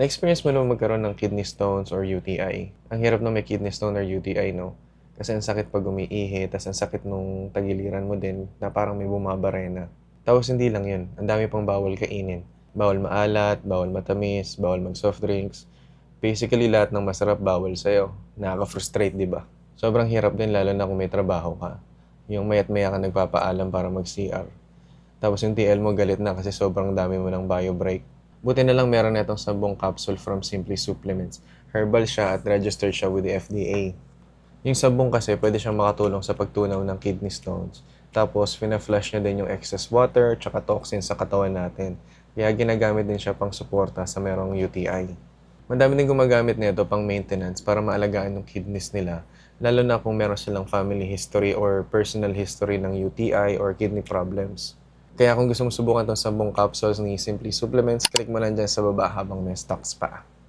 Na-experience mo naman magkaroon ng kidney stones or UTI? Ang hirap na may kidney stone or UTI, no? Kasi ang sakit pag umiihi, tas ang sakit nung tagiliran mo din na parang may bumabarena. Tapos hindi lang yun, ang dami pang bawal kainin. Bawal maalat, bawal matamis, bawal mag-soft drinks. Basically, lahat ng masarap bawal sa'yo. Nakaka-frustrate, di ba? Sobrang hirap din lalo na kung may trabaho ka. Yung mayat maya ka nagpapaalam para mag-CR. Tapos yung TL mo galit na kasi sobrang dami mo ng bio break. Buti na lang meron na itong sabong capsule from Simply Supplements. Herbal siya at registered siya with the FDA. Yung sabong kasi pwede siyang makatulong sa pagtunaw ng kidney stones. Tapos fina-flush niya din yung excess water tsaka toxins sa katawan natin. Kaya ginagamit din siya pang suporta sa merong UTI. Madami din gumagamit nito pang maintenance para maalagaan yung kidneys nila, lalo na kung meron silang family history or personal history ng UTI or kidney problems. Kaya kung gusto mo subukan itong 10 capsules ni Simply Supplements, click mo lang dyan sa baba habang may stocks pa.